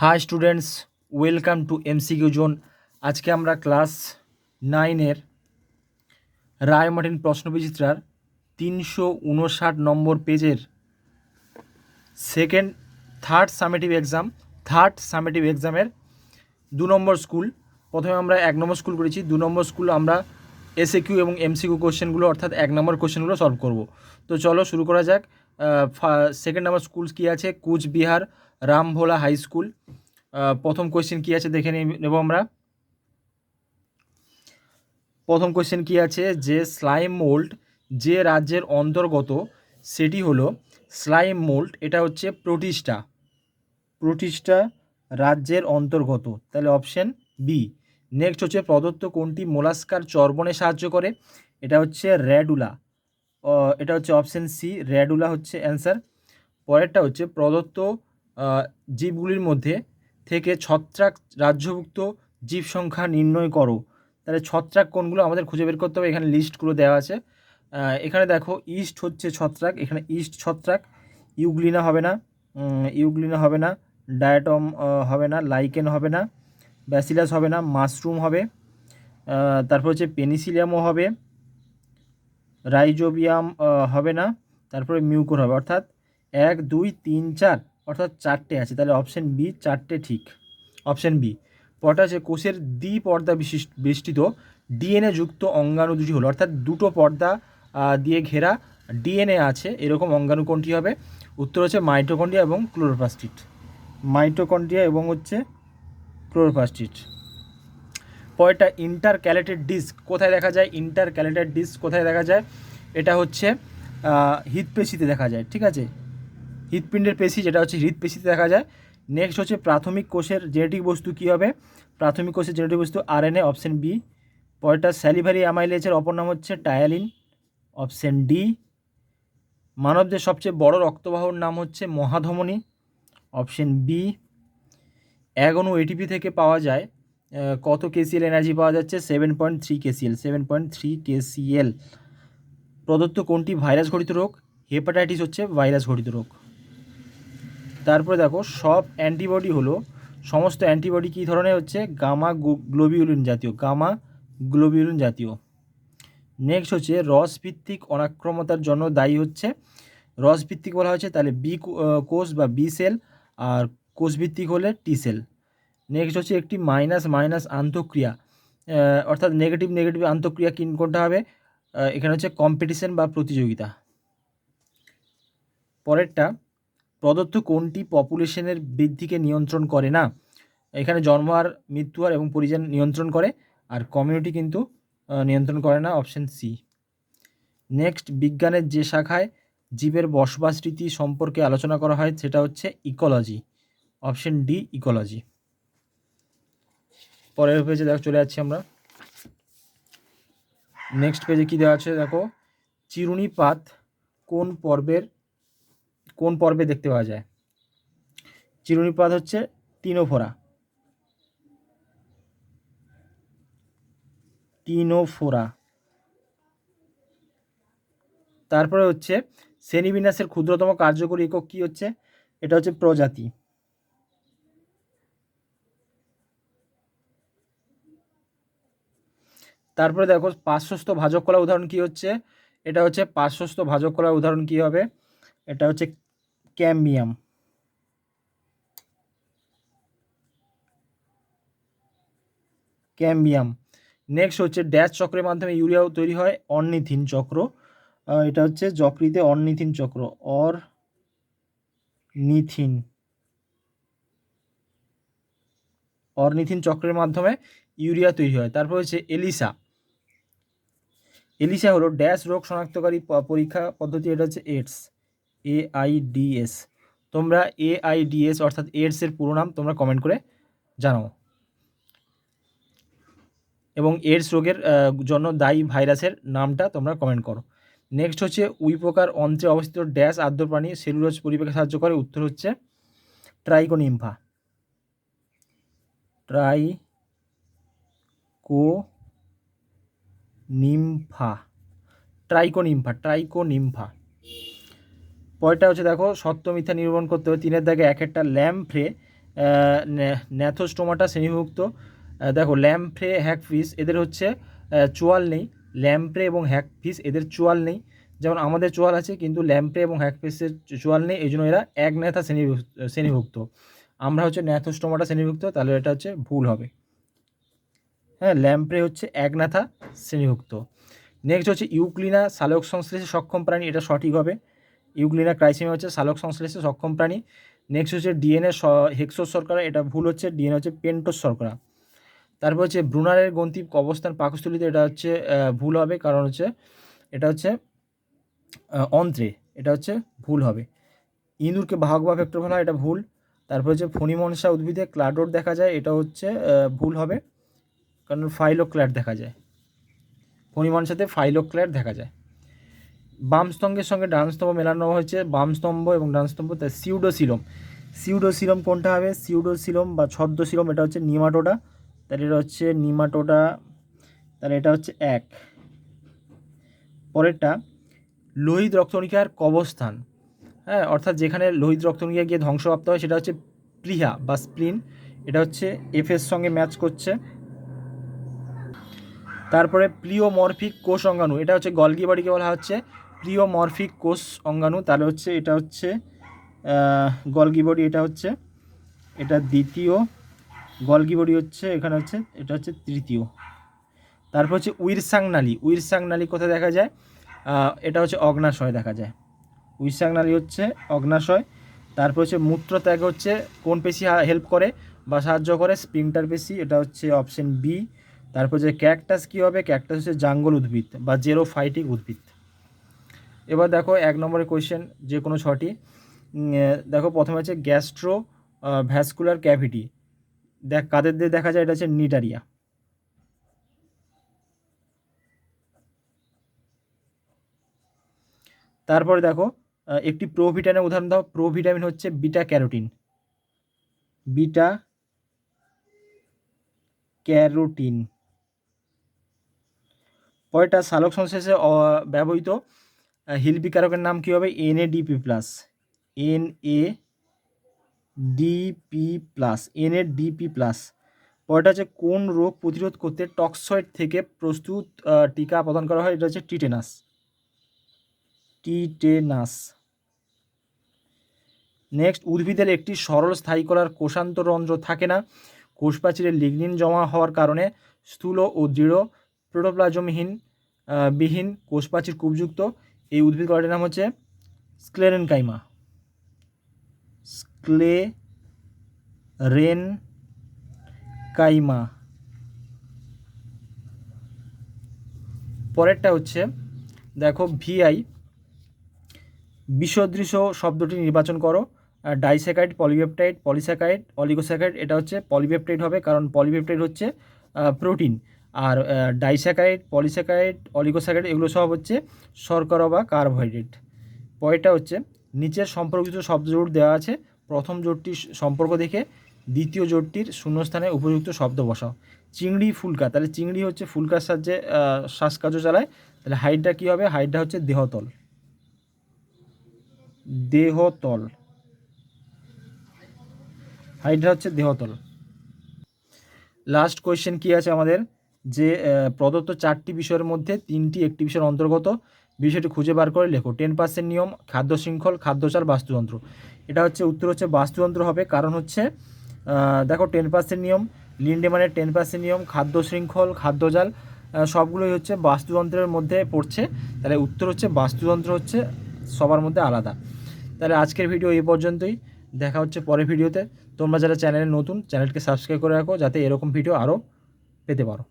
High students, welcome to MCQ zone. আজকে আমরা class 9-এর রায় Martin প্রশ্নবিচিত্রার 359 নম্বর পেজের থার্ড সামেটিভ এক্সামের 2 নম্বর স্কুল। প্রথমে আমরা 1 নম্বর স্কুল করেছি, 2 নম্বর স্কুল আমরা এসএকিউ এবং এমসিকিউ কোশ্চেনগুলো অর্থাৎ 1 নম্বর কোশ্চেনগুলো সলভ করব। তো চলো শুরু করা যাক। সেকেন্ড নম্বর স্কুল কী আছে? Cooch Behar Rambhola high school. প্রথম কোয়েশ্চেন কী আছে দেখে নেব আমরা। প্রথম কোয়েশ্চেন কী আছে? যে স্লাইম মোল্ড যে রাজ্যের অন্তর্গত সেটি হলো স্লাইম মোল্ড, এটা হচ্ছে প্রোটিস্টা রাজ্যের অন্তর্গত, তাহলে অপশন বি। নেক্সট হচ্ছে প্রদত্ত কোনটি মোলাস্কার চর্বণে সাহায্য করে? এটা হচ্ছে র্যাডুলা, এটা হচ্ছে অপশন সি, র্যাডুলা হচ্ছে অ্যান্সার। পরেরটা হচ্ছে প্রদত্ত জীবগুলির মধ্যে থেকে ছত্রাক রাজ্যভুক্ত জীব সংখ্যা নির্ণয় করো। তাহলে ছত্রাক কোনগুলো আমাদের খুঁজে বের করতে হবে, এখানে লিস্টগুলো দেওয়া আছে। এখানে দেখো ইস্ট হচ্ছে ছত্রাক, এখানে ইস্ট ছত্রাক। ইউগ্লিনা হবে না, ডায়াটম হবে না, লাইকেন হবে না, ব্যাসিলাস হবে না, মাশরুম হবে, তারপর হচ্ছে পেনিসিলিয়ামও হবে, রাইজোবিয়াম হবে না, তারপরে মিউকর হবে। অর্থাৎ 1 2 3 4 অর্থাৎ 4টে আছে, তাহলে অপশন বি 4টে ঠিক, অপশন বি। পরটা আছে কোষের দ্বিপর্দা বেষ্টিত ডিএনএ যুক্ত অঙ্গাণু দুটি হলো, অর্থাৎ দুটো পর্দা দিয়ে ঘেরা ডিএনএ আছে এরকম অঙ্গাণু কোনটি হবে? উত্তর হচ্ছে মাইটোকন্ড্রিয়া এবং ক্লোরোপ্লাস্টিড। পরেরটা ইন্টারক্যালেটেড ডিস্ক কোথায় দেখা যায়? এটা হচ্ছে হৃৎপেশিতে দেখা যায়, ঠিক আছে, হৃৎপিণ্ডের পেশি যেটা হচ্ছে হৃৎপেশিতে দেখা যায়। নেক্সট হচ্ছে প্রাথমিক কোষের জেনেটিক বস্তু কী হবে? প্রাথমিক কোষের জেনেটিক বস্তু আরএনএ, অপশন বি। পরেরটা স্যালিভারি অ্যামাইলেজের অপর নাম হচ্ছে টায়ালিন, অপশন ডি। মানবদের সবচেয়ে বড় রক্তবাহর নাম হচ্ছে মহাধমনী, অপশন বি। 1 অণু এটিপি থেকে পাওয়া যায় কত কেসিএল এনার্জি পাওয়া যাচ্ছে? 7.3 কেসিএল। প্রদত্ত কোনটি ভাইরাস ঘটিত রোগ? হেপাটাইটিস হচ্ছে ভাইরাস ঘটিত রোগ। তারপরে দেখো সমস্ত অ্যান্টিবডি কী ধরনের হচ্ছে? গামা গ্লোবিউলিন জাতীয়। নেক্সট হচ্ছে রসভিত্তিক অনাক্রমতার জন্য দায়ী হচ্ছে, রসভিত্তিক বলা হয়েছে তাহলে বি কোষ বা বি সেল, আর কোষভিত্তিক হলে টি সেল। নেক্সট হচ্ছে একটি মাইনাস আন্তঃক্রিয়া, অর্থাৎ নেগেটিভ আন্তঃক্রিয়া কোনটা হবে? এখানে হচ্ছে কম্পিটিশন বা প্রতিযোগিতা। পরেরটা প্রদত্ত কোনটি পপুলেশনের বৃদ্ধিকে নিয়ন্ত্রণ করে না? এখানে জন্মহার, মৃত্যুহার এবং পরিযান নিয়ন্ত্রণ করে, আর কমিউনিটি কিন্তু নিয়ন্ত্রণ করে না, অপশন সি। নেক্সট বিজ্ঞানের যে শাখায় জীবের বসবাস রীতি সম্পর্কে আলোচনা করা হয় সেটা হচ্ছে ইকোলজি, অপশন ডি ইকোলজি। পরের পেজে দেখো চলে যাচ্ছি আমরা। নেক্সট পেজে কী দেওয়া আছে দেখো, চিরুনিপাত কোন পর্বে দেখতে পাওয়া যায়? চিরুনিপাত হচ্ছে টিনোফোরা। তারপরে হচ্ছে শ্রেণীবিন্যাসের ক্ষুদ্রতম কার্যকরী একক কী হচ্ছে? এটা হচ্ছে প্রজাতি। তারপরে দেখো পার্শ্বস্থ ভাজক কলার উদাহরণ কী হচ্ছে? এটা হচ্ছে পার্শ্বস্থ ভাজক কলার উদাহরণ কী হবে? এটা হচ্ছে ক্যাম্বিয়াম। নেক্সট হচ্ছে ড্যাশ চক্রের মাধ্যমে ইউরিয়া তৈরি হয়? অর্নিথিন চক্র। এটা হচ্ছে যকৃতে অর্নিথিন চক্র, অর্নিথিন চক্রের মাধ্যমে ইউরিয়া তৈরি হয়। তারপর হচ্ছে এলিসা হলো ড্যাশ রোগ শনাক্তকারী পরীক্ষা পদ্ধতি, এটা হচ্ছে AIDS। তোমরা AIDS অর্থাৎ এর পুরো নাম তোমরা কমেন্ট করে জানাও, এবং এইডস রোগের জন্য দায়ী ভাইরাসের নামটা তোমরা কমেন্ট করো। নেক্সট হচ্ছে উইপোকার অন্ত্রে অবস্থিত ড্যাশ আদ্য প্রাণী সেলুলোজ পরিপাকে সাহায্য করে? উত্তর হচ্ছে ট্রাইকোনিম্ফা। পরেরটা হচ্ছে দেখো সত্য মিথ্যা নিরূপণ করতে হবে। 3 দাগে 1 একটা ল্যাম্প্রে ন্যাথোস্টোমাটা শ্রেণীভুক্ত। দেখো ল্যাম্প্রে হ্যাগফিশ এদের হচ্ছে চোয়াল নেই, ল্যাম্প্রে এবং হ্যাগফিশ এদের চোয়াল নেই, যেমন আমাদের চোয়াল আছে কিন্তু ল্যাম্প্রে এবং হ্যাগফিশের চোয়াল নেই, এই জন্য এরা একন্যাথা শ্রেণীভুক্ত। আমরা হচ্ছে ন্যাথোস্টোমাটা শ্রেণীভুক্ত, তাহলে এটা হচ্ছে ভুল হবে। হ্যাঁ, ল্যাম্প্রে হচ্ছে একন্যাথা শ্রেণীভুক্ত। নেক্সট হচ্ছে ইউক্লিনা সালোক সংশ্লেষে সক্ষম প্রাণী, এটা সঠিক হবে। ইউক্লিনা ক্রাইসিমা হচ্ছে সালোক সংশ্লেষে সক্ষম প্রাণী। নেক্সট হচ্ছে ডিএনএ হেক্সোস শর্করা, এটা ভুল হচ্ছে, ডিএনএ হচ্ছে পেন্টোস শর্করা। তারপর হচ্ছে ব্রুনারের গ্রন্থি অবস্থান পাকস্থলীতে, এটা হচ্ছে ভুল হবে, কারণ হচ্ছে এটা হচ্ছে অন্ত্রে, এটা হচ্ছে ভুল হবে। ইঁদুরকে বাহক বা ভেক্টর বলা হয়, এটা ভুল। তারপর হচ্ছে ফণিমনসা উদ্ভিদে ক্লাডোর দেখা যায়, এটা হচ্ছে ভুল হবে, কারণ ফাইলোক্ল্যাড দেখা যায়, ফণিমনসাতে ফাইলোক্ল্যাড দেখা যায়। বাম স্তম্ভের সঙ্গে ডান স্তম্ভ মেলানো হয়েছে, বাম স্তম্ভ এবং ডান স্তম্ভ। তাই সিউডোসিলম, সিউডোসিলম কোনটা হবে? সিউডোসিলম বা ছদ্মসিলম, এটা হচ্ছে নিমাটোডা, তাহলে এটা হচ্ছে নিমাটোডা, তাহলে এটা হচ্ছে 1। পরেরটা লোহিত রক্তকণিকার কবস্থান, হ্যাঁ, অর্থাৎ যেখানে লোহিত রক্তকণিকা গিয়ে ধ্বংসপ্রাপ্ত হয় সেটা হচ্ছে প্লিহা বা স্প্লিন, এটা হচ্ছে এফের সঙ্গে ম্যাচ করছে। তারপরে প্লিওমরফিক কোষ অঙ্গাণু, এটা হচ্ছে গলগি বডিকে বলা হচ্ছে প্লিওমরফিক কোষ অঙ্গাণু, তাহলে হচ্ছে এটা হচ্ছে গলগি বডি, এটা হচ্ছে এটা দ্বিতীয়, গলগি বডি হচ্ছে এখানে হচ্ছে এটা হচ্ছে তৃতীয়। তারপর হচ্ছে উইরসাং নালী, উইরসাং নালী কোথায় দেখা যায়? এটা হচ্ছে অগ্নাশয় দেখা যায়, উইরসাং নালী হচ্ছে অগ্নাশয়। তারপর হচ্ছে মূত্রত্যাগ হচ্ছে কোন পেশি হেল্প করে বা সাহায্য করে? স্পিংটার পেশি, এটা হচ্ছে অপশন বি। তারপর যে ক্যাকটাস কী হবে? ক্যাকটাস হচ্ছে জাঙ্গল উদ্ভিদ বা জেরোফাইটিক উদ্ভিদ। এবার দেখো 1 নম্বরের কোয়েশ্চেন যে কোনো 6টি। দেখো প্রথমে হচ্ছে গ্যাস্ট্রো ভ্যাসকুলার ক্যাভিটি, কাদের দিয়ে দেখা যায়? এটা হচ্ছে নিডারিয়া। তারপরে দেখো একটি প্রোভিটামিনের উদাহরণ দাও। প্রোভিটামিন হচ্ছে বিটা ক্যারোটিন, বিটা ক্যারোটিন। পরেরটা সালোক সংশ্লেষে ব্যবহৃত হিলবি কারকের নাম কী হবে? NADP+, NADP+। পরেরটা হচ্ছে কোন রোগ প্রতিরোধ করতে টক্সয়েড থেকে প্রস্তুত টিকা প্রদান করা হয়? এটা হচ্ছে টিটেনাস, টিটেনাস। নেক্সট, উদ্ভিদের একটি সরল স্থায়ী করার কোষান্তরন্ধ্র থাকে না, কোষপ্রাচীরে লিগনিন জমা হওয়ার কারণে স্থূল ও দৃঢ় প্রোটোপ্লাজমহীন বিহীন কোষপ্রাচীর কূপযুক্ত। এই উদ্ভিদ কয়টার নাম হচ্ছে স্ক্লেরেনকাইমা, স্ক্লেরেনকাইমা। পরেরটা হচ্ছে দেখো ভিআই বিসদৃশ শব্দটি নির্বাচন করো। ডাইস্যাকারাইড, পলিপেপটাইড, পলিস্যাকারাইড, অলিগোস্যাকারাইড, এটা হচ্ছে পলিপেপটাইড হবে, কারণ পলিপেপটাইড হচ্ছে প্রোটিন, আর ডাইস্যাকারাইড, পলিস্যাকারাইড, অলিগোস্যাকারাইড এগুলো সব হচ্ছে শর্করা বা কার্বোহাইড্রেট। পরেরটা হচ্ছে নিচের সম্পর্কিত শব্দ জোট দেওয়া আছে, প্রথম জোটটির সম্পর্ক দেখে দ্বিতীয় জোটটির শূন্যস্থানে উপযুক্ত শব্দ বসাও। চিংড়ি ফুলকা, তাহলে চিংড়ি হচ্ছে ফুলকার সাহায্যে শ্বাসকার্য চালায়, তাহলে হাইড্রা কী হবে? হাইড্রা হচ্ছে দেহতল, দেহতল, হাইড্রা হচ্ছে দেহতল। লাস্ট কোয়েশ্চেন কী আছে আমাদের? যে প্রদত্ত 4টি বিষয়ের মধ্যে 3টি একটি বিষয়ের অন্তর্গত, বিষয়টি খুঁজে বার করে লেখো। 10% নিয়ম, খাদ্য শৃঙ্খল, খাদ্যচার, বাস্তুতন্ত্র। এটা হচ্ছে উত্তর হচ্ছে বাস্তুতন্ত্র হবে, কারণ হচ্ছে দেখো 10% নিয়ম, লিন্ডেম্যানের 10% নিয়ম, খাদ্য শৃঙ্খল, খাদ্যজাল সবগুলোই হচ্ছে বাস্তুতন্ত্রের মধ্যে পড়ছে, তাহলে উত্তর হচ্ছে বাস্তুতন্ত্র হচ্ছে সবার মধ্যে আলাদা। তাহলে আজকের ভিডিও এই পর্যন্তই, দেখা হচ্ছে পরের ভিডিওতে। তোমরা যারা চ্যানেলে নতুন, চ্যানেলকে সাবস্ক্রাইব করে রাখো যাতে এরকম ভিডিও আরও পেতে পারো।